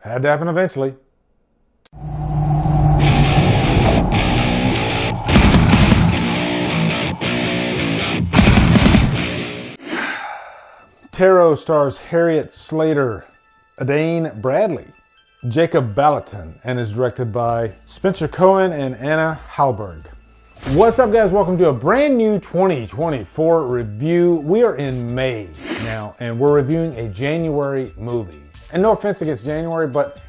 Had to happen eventually. Tarot stars Harriet Slater, Adane Bradley, Jacob Ballatin, and is directed by Spencer Cohen and Anna Hallberg. What's up, guys? Welcome to a brand new 2024 review. We are in May now, and we're reviewing a January movie. And no offense against January, but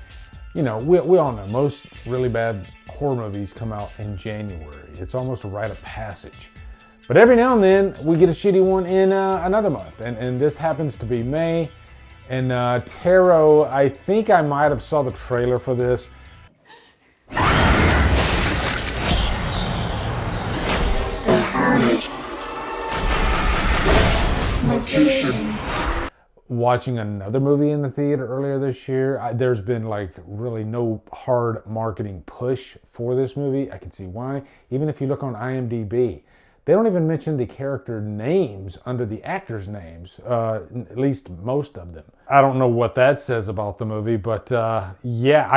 you know, we all know most really bad horror movies come out in January. It's almost a rite of passage. But every now and then, we get a shitty one in another month. And this happens to be May. And Tarot, I think I might have saw the trailer for this. Watching another movie in the theater earlier this year, there's been like really no hard marketing push for this movie. I can see why. Even if you look on IMDb, they don't even mention the character names under the actors' names, at least most of them. I don't know what that says about the movie, but yeah,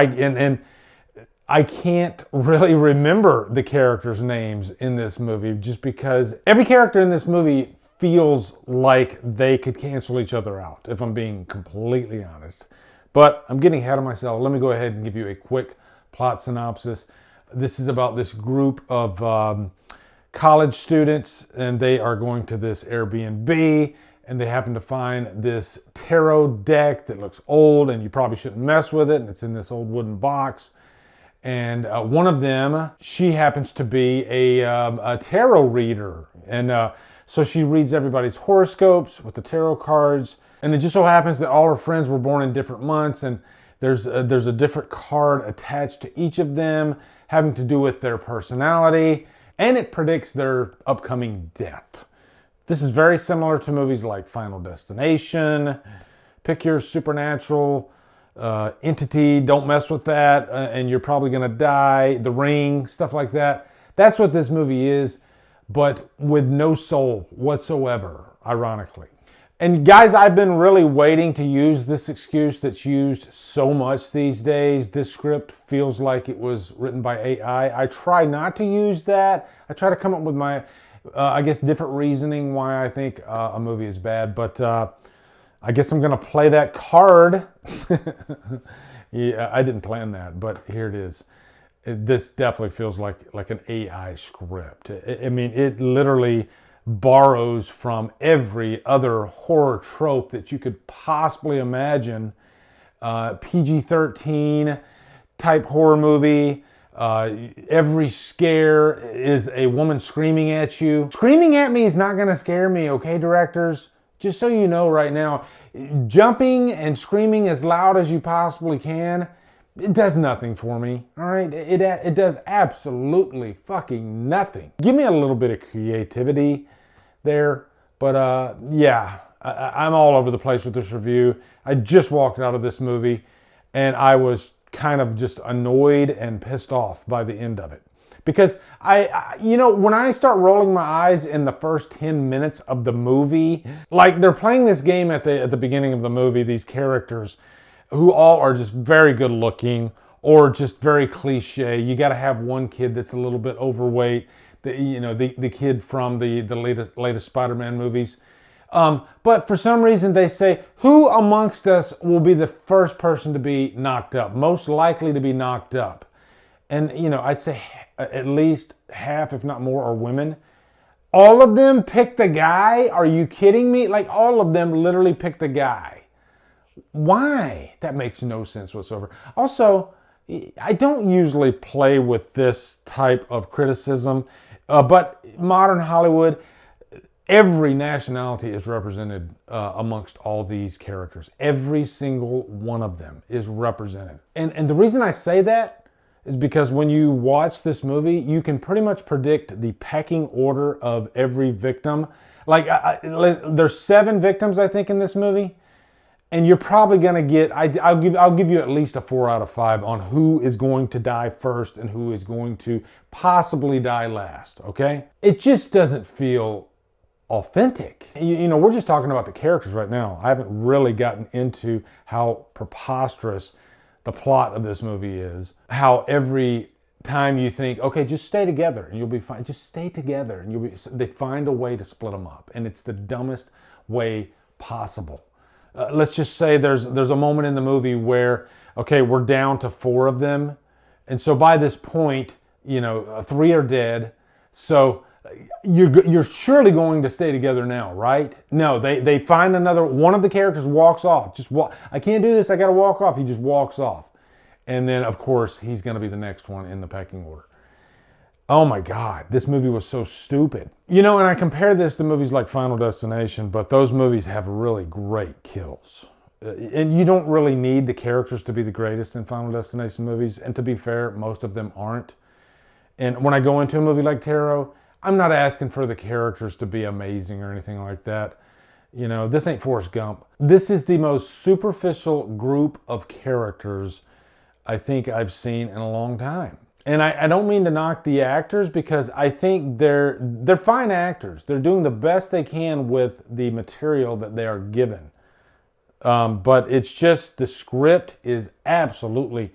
I can't really remember the characters' names in this movie just because every character in this movie feels like they could cancel each other out, if I'm being completely honest. But I'm getting ahead of myself. Let me go ahead and give you a quick plot synopsis. This is about this group of college students, and they are going to this Airbnb, and they happen to find this tarot deck that looks old, and you probably shouldn't mess with it, and it's in this old wooden box. And one of them, she happens to be a tarot reader, and so she reads everybody's horoscopes with the tarot cards, and it just so happens that all her friends were born in different months, and there's a different card attached to each of them having to do with their personality, and it predicts their upcoming death. This is very similar to movies like Final Destination, Pick Your Supernatural, Entity, Don't Mess With That, and You're Probably Gonna Die, The Ring, stuff like that. That's what this movie is, but with no soul whatsoever, ironically. And guys, I've been really waiting to use this excuse that's used so much these days. This script feels like it was written by AI. I try not to use that. I try to come up with my, I guess, different reasoning why I think a movie is bad. But I guess I'm going to play that card. Yeah, I didn't plan that, but here it is. This definitely feels like an AI script. I mean, it literally borrows from every other horror trope that you could possibly imagine. PG-13 type horror movie. Every scare is a woman screaming at you. Screaming at me is not going to scare me, okay, directors? Just so you know right now, jumping and screaming as loud as you possibly can, it does nothing for me, all right? It does absolutely fucking nothing. Give me a little bit of creativity there, but yeah, I'm all over the place with this review. I just walked out of this movie, and I was kind of just annoyed and pissed off by the end of it. Because you know, when I start rolling my eyes in the first 10 minutes of the movie, like they're playing this game at the beginning of the movie, these characters who all are just very good looking or just very cliche. You got to have one kid that's a little bit overweight, the kid from the latest Spider-Man movies. But for some reason they say, who amongst us will be the first person to be knocked up, most likely to be knocked up? And, you know, I'd say at least half, if not more, are women. All of them picked the guy? Are you kidding me? Like, all of them literally picked the guy. Why? That makes no sense whatsoever. Also, I don't usually play with this type of criticism, but modern Hollywood, every nationality is represented amongst all these characters. Every single one of them is represented. And the reason I say that is because when you watch this movie, you can pretty much predict the pecking order of every victim. Like, there's 7 victims, I think, in this movie. And you're probably going to get, I'll give you at least a 4 out of 5 on who is going to die first and who is going to possibly die last, okay? It just doesn't feel authentic. You know, we're just talking about the characters right now. I haven't really gotten into how preposterous the plot of this movie is. How every time you think, okay, just stay together and you'll be fine. Just stay together and they find a way to split them up. And it's the dumbest way possible. Let's just say there's a moment in the movie where, okay, we're down to 4 of them. And so by this point, 3 are dead. So you're surely going to stay together now, right? No, they find one of the characters walks off. I can't do this, I gotta walk off. He just walks off. And then, of course, he's gonna be the next one in the pecking order. Oh my God, this movie was so stupid. And I compare this to movies like Final Destination, but those movies have really great kills. And you don't really need the characters to be the greatest in Final Destination movies. And to be fair, most of them aren't. And when I go into a movie like Tarot, I'm not asking for the characters to be amazing or anything like that. This ain't Forrest Gump. This is the most superficial group of characters I think I've seen in a long time. And I don't mean to knock the actors, because I think they're fine actors. They're doing the best they can with the material that they are given. But it's just the script is absolutely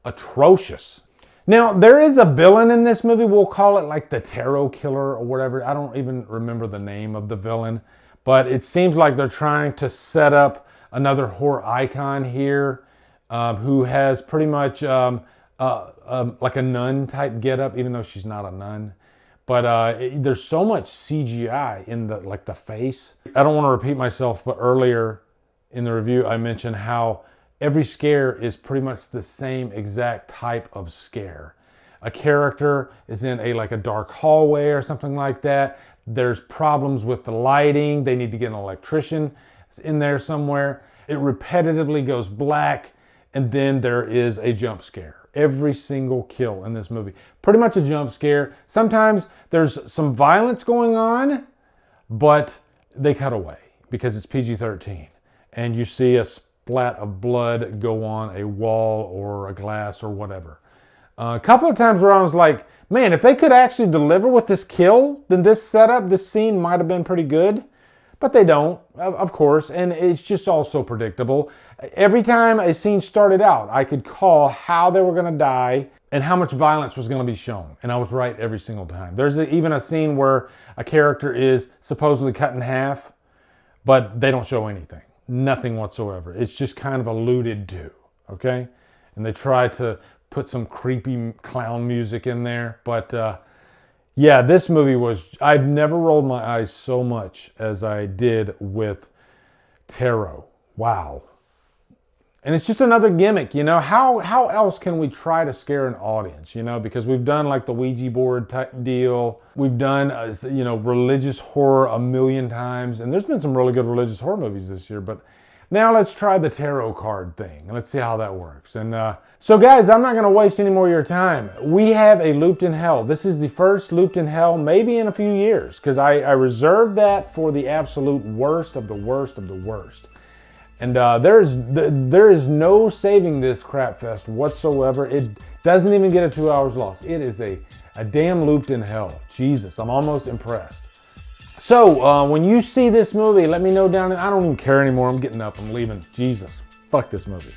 atrocious. Now, there is a villain in this movie. We'll call it like the Tarot Killer or whatever. I don't even remember the name of the villain. But it seems like they're trying to set up another horror icon here who has pretty much like a nun type getup, even though she's not a nun. But there's so much CGI in the face. I don't want to repeat myself, but earlier in the review I mentioned how every scare is pretty much the same exact type of scare. A character is in a dark hallway or something like that. There's problems with the lighting. They need to get an electrician in there somewhere. It repetitively goes black, and then there is a jump scare. Every single kill in this movie, pretty much a jump scare. Sometimes there's some violence going on, but they cut away because it's PG-13. And you see a splat of blood go on a wall or a glass or whatever. A couple of times where I was like, man, if they could actually deliver with this kill, then this setup, this scene might have been pretty good. But they don't, of course, and it's just all so predictable. Every time a scene started out, I could call how they were going to die and how much violence was going to be shown. And I was right every single time. There's even a scene where a character is supposedly cut in half, but they don't show anything. Nothing whatsoever. It's just kind of alluded to, okay? And they try to put some creepy clown music in there, but yeah, this movie was, I've never rolled my eyes so much as I did with Tarot. Wow. And it's just another gimmick, how else can we try to scare an audience, because we've done the Ouija board type deal. We've done, religious horror a million times, and there's been some really good religious horror movies this year, but now let's try the tarot card thing, and let's see how that works. And so guys, I'm not going to waste any more of your time. We have a Looped in Hell. This is the first Looped in Hell, maybe in a few years, because I reserved that for the absolute worst of the worst of the worst. And there is no saving this crap fest whatsoever. It doesn't even get a 2 hours lost. It is a damn Looped in Hell. Jesus, I'm almost impressed. So, when you see this movie, let me know down in, I don't even care anymore. I'm getting up, I'm leaving. Jesus, fuck this movie.